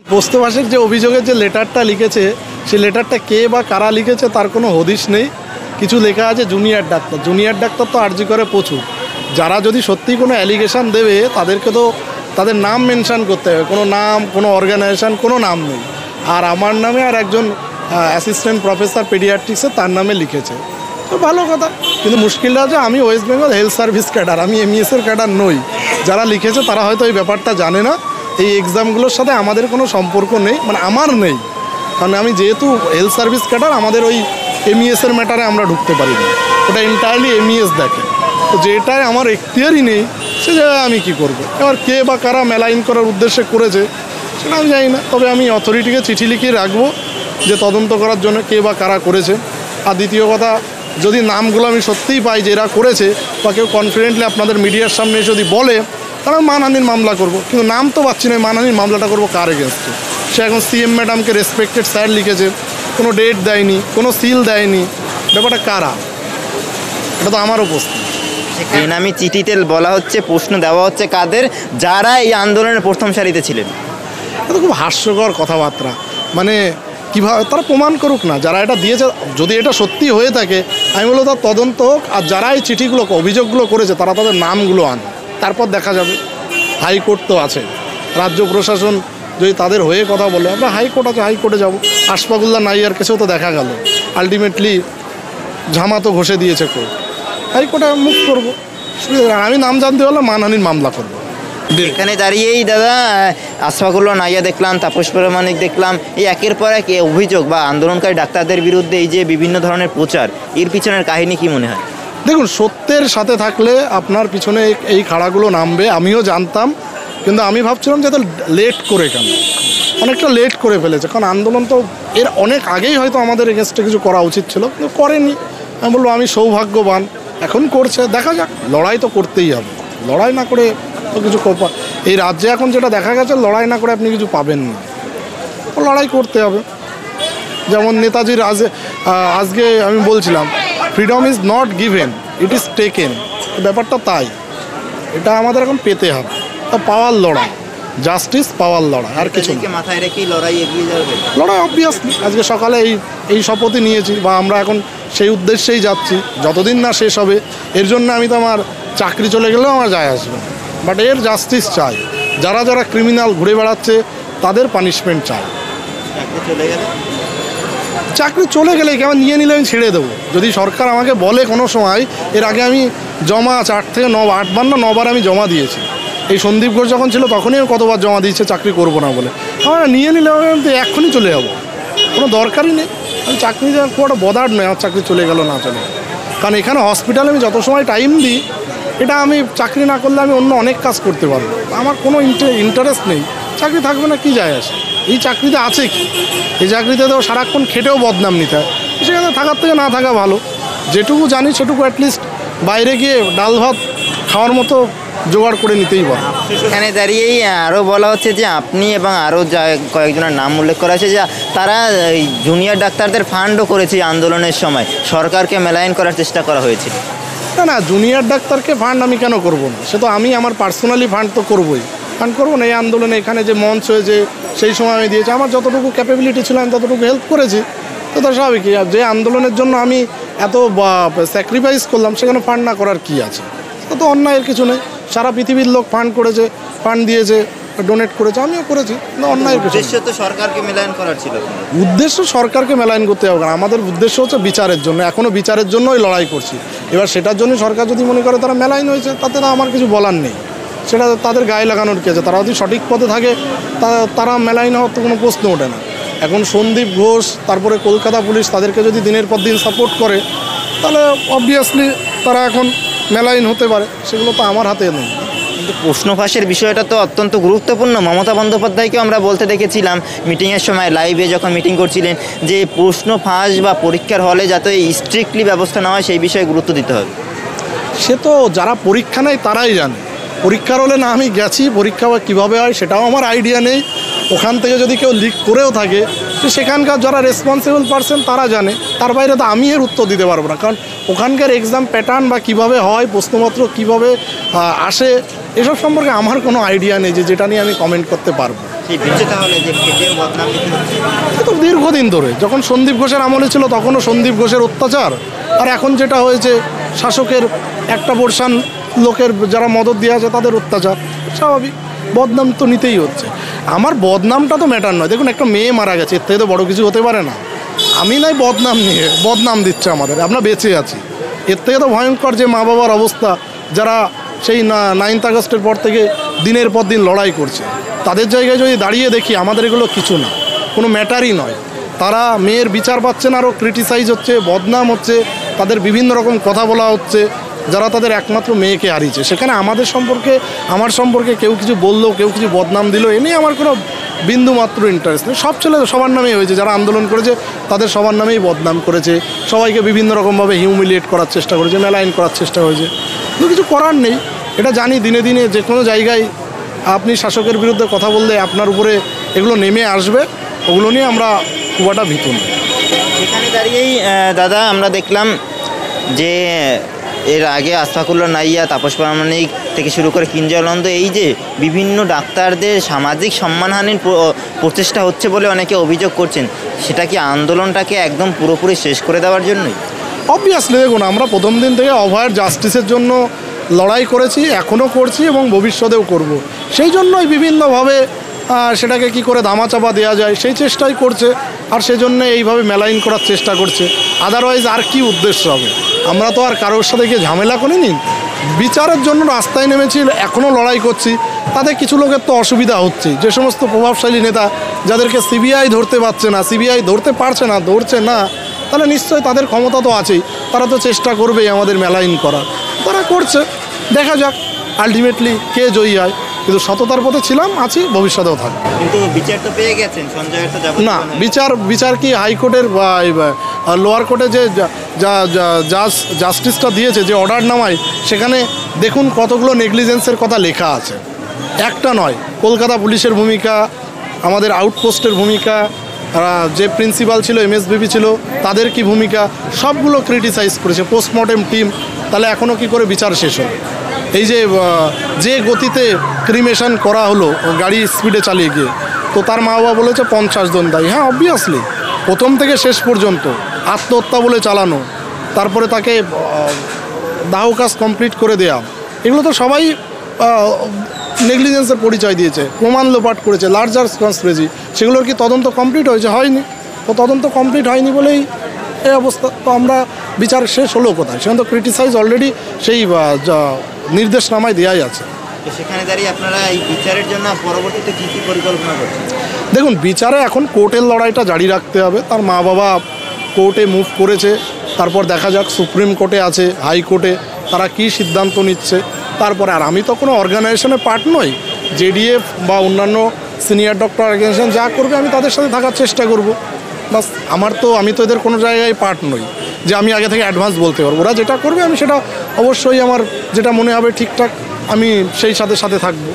পোস্তবাসীর যে অভিযোগের যে লেটারটা লিখেছে সেই লেটারটা কে বা কারা লিখেছে তার কোনো হদিশ নেই। কিছু লেখা আছে জুনিয়র ডাক্তার তো আরজি করে প্রচুর। যারা যদি সত্যিই কোনো অ্যালিগেশন দেবে তাদেরকে তো তাদের নাম মেনশান করতে হবে। কোনো নাম, কোনো অর্গানাইজেশন, কোনো নাম নেই। আর আমার নামে আর একজন অ্যাসিস্ট্যান্ট প্রফেসর পেডিয়াট্রিক্সে তার নামে লিখেছে, তো ভালো কথা। কিন্তু মুশকিলটা আছে আমি West Bengal health service cadre, আমি এমইএসের ক্যাডার নই। যারা লিখেছে তারা হয়তো এই ব্যাপারটা জানে না। এই এক্সামগুলোর সাথে আমাদের কোনো সম্পর্ক নেই, মানে আমার নেই, কারণ আমি যেহেতু হেলথ সার্ভিস ক্যাডার আমাদের ওই এমইএসের ম্যাটারে আমরা ঢুকতে পারি না, ওটা এন্টায়ারলি এমইএস দেখে। তো যেটাই আমার এখতিয়ারই নেই সে জায়গায় আমি কী করবো। এবার কে বা কারা মেলাইন করার উদ্দেশ্যে করেছে সেটা আমি জানি না, তবে আমি অথরিটিকে চিঠি লিখিয়ে রাখবো যে তদন্ত করার জন্য কে বা কারা করেছে। আর দ্বিতীয় কথা, যদি নামগুলো আমি সত্যিই পাই যে এরা করেছে বা কেউ কনফিডেন্টলি আপনাদের মিডিয়ার সামনে যদি বলে তাহলে আমি মানহানির মামলা করব। কিন্তু নাম তো পাচ্ছি না, মানহানির মামলাটা করবো কার এগেনস্টে? সে এখন সিএম ম্যাডামকে রেসপেক্টেড স্যার লিখেছে, কোনো ডেট দেয়নি, কোনো সিল দেয়নি, ব্যাপারটা কারা? এটা তো আমারও প্রশ্ন। বেনামি চিঠিতে বলা হচ্ছে, প্রশ্ন দেওয়া হচ্ছে কাদের? যারা এই আন্দোলনের প্রথম সারিতে ছিলেন। এটা খুব হাস্যকর কথাবার্তা। মানে কীভাবে তারা প্রমাণ করুক না, যারা এটা দিয়েছে। যদি এটা সত্যি হয়ে থাকে আমি বলবো তার তদন্ত হোক, আর যারা এই চিঠিগুলো অভিযোগগুলো করেছে তারা তাদের নামগুলো আনে, তারপর দেখা যাবে। হাইকোর্ট তো আছে, রাজ্য প্রশাসন যদি তাদের হয়ে কথা বলে, আমরা হাইকোর্ট আছে, হাইকোর্টে যাবো। আশফাকুল্লাহ নাইয়ার কেসেও তো দেখা গেল আলটিমেটলি ঝামা তো ঘষে দিয়েছে কোর্ট, হাইকোর্টে মুভ করবো। আমি নাম জানতে হলে মানহানির মামলা করবো। এখানে দাঁড়িয়েই দাদা আশফাকুল্লাহ নাইয়া দেখলাম, তাপস প্রামাণিক দেখলাম, এই একের পর এক অভিযোগ বা আন্দোলনকারী ডাক্তারদের বিরুদ্ধে এই যে বিভিন্ন ধরনের প্রচার, এর পিছনের কাহিনী কি মনে হয়? দেখুন, সত্যের সাথে থাকলে আপনার পিছনে এই খাড়াগুলো নামবে, আমিও জানতাম। কিন্তু আমি ভাবছিলাম যে এত লেট করে কেন, অনেকটা লেট করে ফেলেছে। কারণ আন্দোলন তো এর অনেক আগেই হয়তো আমাদের এগেনস্টে কিছু করা উচিত ছিল, কিন্তু করেনি। আমি বলবো আমি সৌভাগ্যবান, এখন করছে, দেখা যাক। লড়াই তো করতেই হবে, লড়াই না করে তো কিছু এই রাজ্যে এখন যেটা দেখা গেছে, লড়াই না করে আপনি কিছু পাবেন না, লড়াই করতে হবে। যেমন নেতাজির আজকে আমি বলছিলাম, freedom is not given, it is taken. ব্যাপারটা তাই, এটা আমাদের এখন পেতে হবে। তা পাওয়ার লড়াই, জাস্টিস পাওয়ার লড়াই, আর কিছু মাথায় রেখেই লড়াই এগিয়ে যাবে। লড়াই অবভিয়াসলি আজকে সকালে এই শপথই নিয়েছি, বা আমরা এখন সেই উদ্দেশ্যেই যাচ্ছি। যতদিন না শেষ হবে, এর জন্য আমি তো আমার চাকরি চলে গেলেও আমার যায় আসবে, বাট এর জাস্টিস চাই। যারা যারা ক্রিমিনাল ঘুরে বেড়াচ্ছে তাদের পানিশমেন্ট চাই। চাকরি চলে গেলে কেমন নিয়ে নিলে আমি ছেড়ে দেবো। যদি সরকার আমাকে বলে কোনো সময়, এর আগে আমি জমা 8 থেকে 9বার আমি জমা দিয়েছি। এই সন্দীপ ঘোষ যখন ছিল তখনই আমি কতবার জমা দিয়েছে চাকরি করবো না বলে। আমার নিয়ে নিলে আমি এক্ষুনি চলে যাবো, কোনো দরকারই নেই। আমি চাকরি দেওয়ার খুব একটা বদার নয় আমার চাকরি চলে গেল না চলে, কারণ এখানে হসপিটালে আমি যত সময় টাইম দিই, এটা আমি চাকরি না করলে আমি অন্য অনেক কাজ করতে পারবো। আমার কোনো ইন্টারেস্ট নেই, চাকরি থাকবে না, কি যায় আসে? এই চাকরিতে আছে কি? এই চাকরিতে তো সারাক্ষণ খেটেও বদনাম নিতে হয়, সেখানে থাকার থেকে না থাকা ভালো। যেটুকু জানি সেটুকু অ্যাটলিস্ট বাইরে গিয়ে ডাল ভাত খাওয়ার মতো জোগাড় করে নিতেই পারে। এখানে দাঁড়িয়েই আরও বলা হচ্ছে যে আপনি এবং আরও যা কয়েকজনের নাম উল্লেখ করা হয়েছে, যে তারা জুনিয়র ডাক্তারদের ফান্ডও করেছে আন্দোলনের সময়, সরকারকে মেলাইন করার চেষ্টা করা হয়েছিল। না, জুনিয়র ডাক্তারকে ফান্ড আমি কেন করবো না? সে তো আমি আমার পার্সোনালি ফান্ড তো করবোই, ফান্ড করবো না। এই আন্দোলনে এখানে যে মঞ্চ হয়েছে সেই সময় আমি দিয়েছি, আমার যতটুকু ক্যাপাবিলিটি ছিল আমি ততটুকু হেল্প করেছি, তো তার স্বাভাবিকই। আর যে আন্দোলনের জন্য আমি এত স্যাক্রিফাইস করলাম, সেখানে ফান্ড না করার কি আছে? তো তো অন্যায়ের কিছু নেই। সারা পৃথিবীর লোক ফান্ড করেছে, ফান্ড দিয়েছে, ডোনেট করেছে, আমিও করেছি, অন্যায়ের কিছু। উদ্দেশ্য তো সরকারকে মেলাইন করার ছিল। উদ্দেশ্য সরকারকে মেলাইন করতে হবে, কারণ আমাদের উদ্দেশ্য হচ্ছে বিচারের জন্য, এখনও বিচারের জন্যই লড়াই করছি। এবার সেটার জন্য সরকার যদি মনে করে তারা মেলাইন হয়েছে, তাতে তো আমার কিছু বলার নেই, সেটা তাদের গায়ে লাগানোর কি আছে? তারা যদি সঠিক পথে থাকে তারা মেলাইন হওয়ার তো কোনো প্রশ্ন ওঠে না। এখন সন্দীপ ঘোষ, তারপরে কলকাতা পুলিশ তাদেরকে যদি দিনের পর দিন সাপোর্ট করে, তাহলে অবভিয়াসলি তারা এখন মেলাইন হতে পারে, সেগুলো তো আমার হাতে নেই। কিন্তু প্রশ্ন ফাঁসের বিষয়টা তো অত্যন্ত গুরুত্বপূর্ণ। মমতা বন্দ্যোপাধ্যায়কেও আমরা বলতে দেখেছিলাম মিটিংয়ের সময়, লাইভে যখন মিটিং করছিলেন, যে প্রশ্ন ফাঁস বা পরীক্ষার হলে যাতে স্ট্রিক্টলি ব্যবস্থা নেওয়া হয় সেই বিষয়ে গুরুত্ব দিতে হবে। সে তো যারা পরীক্ষা নেয় তারাই জানে। পরীক্ষার হলে না আমি গেছি, পরীক্ষা কীভাবে হয় সেটাও আমার আইডিয়া নেই। ওখান থেকে যদি কেউ লিক করেও থাকে, তো সেখানকার যারা রেসপন্সিবল পারসন তারা জানে, তার বাইরে তো আমি এর উত্তর দিতে পারবো না। কারণ ওখানকার এক্সাম প্যাটার্ন বা কীভাবে হয়, প্রশ্নপত্র কীভাবে আসে, এসব সম্পর্কে আমার কোনো আইডিয়া নেই, যেটা নিয়ে আমি কমেন্ট করতে পারবো। সেই বিষয়ে তাহলে যে কেটেও বদনাম নিতে হচ্ছে? তো দীর্ঘদিন ধরে যখন সন্দীপ ঘোষের আমলে ছিল তখনও সন্দীপ ঘোষের অত্যাচার, আর এখন যেটা হয়েছে শাসকের একটা পোর্শন লোকের যারা মদত দিয়ে আছে তাদের অত্যাচার, স্বাভাবিক বদনাম তো নিতেই হচ্ছে। আমার বদনামটা তো ম্যাটার নয়, দেখুন একটা মেয়ে মারা গেছে, এর থেকে তো বড় কিছু হতে পারে না। আমি নাই বদনাম নিয়ে, বদনাম দিচ্ছে আমাদের, আমরা বেঁচে আছি। এর থেকে তো ভয়ঙ্কর যে মা বাবার অবস্থা, যারা সেই 9th আগস্টের পর থেকে দিনের পর দিন লড়াই করছে, তাদের জায়গায় যদি দাঁড়িয়ে দেখি আমাদের এগুলো কিছু না, কোনো ম্যাটারই নয়। তারা মেয়ের বিচার পাচ্ছে না, আরও ক্রিটিসাইজ হচ্ছে, বদনাম হচ্ছে, তাদের বিভিন্ন রকম কথা বলা হচ্ছে, যারা তাদের একমাত্র মেয়েকে হারিয়েছে। সেখানে আমাদের সম্পর্কে, আমার সম্পর্কে কেউ কিছু বললো, কেউ কিছু বদনাম দিল, এ নিয়ে আমার কোনো বিন্দু মাত্র ইন্টারেস্ট নেই। সব ছেলে সবার নামেই হয়েছে, যারা আন্দোলন করেছে তাদের সবার নামেই বদনাম করেছে, সবাইকে বিভিন্ন রকমভাবে হিউমিলিয়েট করার চেষ্টা করেছে, মেলাইন করার চেষ্টা হয়েছে। কিন্তু কিছু করার নেই, এটা জানি। দিনে দিনে যে কোনো জায়গায় আপনি শাসকের বিরুদ্ধে কথা বললে আপনার উপরে এগুলো নেমে আসবে, ওগুলো নিয়ে আমরা খুব একটা ভীত নই। সেখানে দাঁড়িয়েই দাদা আমরা দেখলাম যে এর আগে আশফাকুল্লাহ নাইয়া, তাপস প্রামাণিক থেকে শুরু করে কিঞ্জল নন্দ, এই যে বিভিন্ন ডাক্তারদের সামাজিক সম্মানহানির প্রচেষ্টা হচ্ছে বলে অনেকে অভিযোগ করছেন, সেটা কি আন্দোলনটাকে একদম পুরোপুরি শেষ করে দেওয়ার জন্যই? অবভিয়াসলি দেখুন, আমরা প্রথম দিন থেকে অভয়ার জাস্টিসের জন্য লড়াই করেছি, এখনও করছি এবং ভবিষ্যতেও করব। সেই জন্যই বিভিন্নভাবে সেটাকে কি করে ধামাচাপা দেওয়া যায় সেই চেষ্টাই করছে, আর সেজন্য এইভাবে মেলাইন করার চেষ্টা করছে। আদারওয়াইজ আর কি উদ্দেশ্য হবে? আমরা তো আর কারোর সাথে গিয়ে ঝামেলা করিনি, বিচারের জন্য রাস্তায় নেমেছি, এখনও লড়াই করছি। তাদের কিছু লোকের তো অসুবিধা হচ্ছে, যে সমস্ত প্রভাবশালী নেতা যাদেরকে সিবিআই ধরতে পারছে না, সিবিআই ধরতে পারছে না, ধরছে না, তাহলে নিশ্চয়ই তাদের ক্ষমতা তো আছেই, তারা তো চেষ্টা করবেই আমাদের মেলাইন করার, তারা করছে। দেখা যাক আলটিমেটলি কে জয়ী হয়, কিন্তু সততার পথে ছিলাম, আছি, ভবিষ্যতেও থাকবে। কিন্তু বিচার তো পেয়ে গেছেন, সঞ্জয়ের তো না, বিচার কি হাইকোর্টের লোয়ার কোর্টে যে জাস্টিসটা দিয়েছে, যে অর্ডার নামায়, সেখানে দেখুন কতগুলো নেগলিজেন্সের কথা লেখা আছে, একটা নয়। কলকাতা পুলিশের ভূমিকা, আমাদের আউটপোস্টের ভূমিকা, যে প্রিন্সিপাল ছিল, এমএসবিপি ছিল, তাদের কি ভূমিকা, সবগুলো ক্রিটিসাইজ করেছে। পোস্টমর্টেম টিম, তাহলে এখনও কি করে বিচার শেষ হবে? এই যে গতিতে ক্রিমেশন করা হলো গাড়ি স্পিডে চালিয়ে গিয়ে, তো তার মা বাবা বলেছে 50 জন দায়ী। হ্যাঁ, অবভিয়াসলি প্রথম থেকে শেষ পর্যন্ত আত্মহত্যা বলে চালানো, তারপরে তাকে দাহ কাজ কমপ্লিট করে দেয়া, এগুলো তো সবাই নেগলিজেন্সের পরিচয় দিয়েছে, প্রমাণ লোপাট করেছে, লার্জার কনস্পিরেসি। সেগুলোর কি তদন্ত কমপ্লিট হয়েছে? হয়নি। তো তদন্ত কমপ্লিট হয়নি বলেই এই অবস্থা। তো আমরা বিচার শেষ হলো কোথায়? সেখানে তো ক্রিটিসাইজ অলরেডি সেই নির্দেশনামায় দেওয়াই আছে। তো সেখানে দাঁড়িয়ে আপনারা এই বিচারের জন্য পরবর্তীতে কী কী পরিকল্পনা করছেন? দেখুন, বিচারে এখন কোর্টের লড়াইটা জারি রাখতে হবে। তার মা বাবা কোর্টে মুভ করেছে, তারপর দেখা যাক সুপ্রিম কোর্টে আছে, হাইকোর্টে তারা কি সিদ্ধান্ত নিচ্ছে। তারপরে আর আমি তো কোনো অর্গানাইজেশনের পার্ট নই, জেডিএফ বা অন্যান্য সিনিয়র ডক্টর অর্গানাইজেশন যা করবে আমি তাদের সাথে থাকার চেষ্টা করব। বাস, আমি তো এদের কোনো জায়গায় পার্ট নই যে আমি আগে থেকে অ্যাডভান্স বলতে পারবো। ওরা যেটা করবে আমি সেটা অবশ্যই, আমার যেটা মনে হবে ঠিকঠাক, আমি সেই সাথে থাকবো।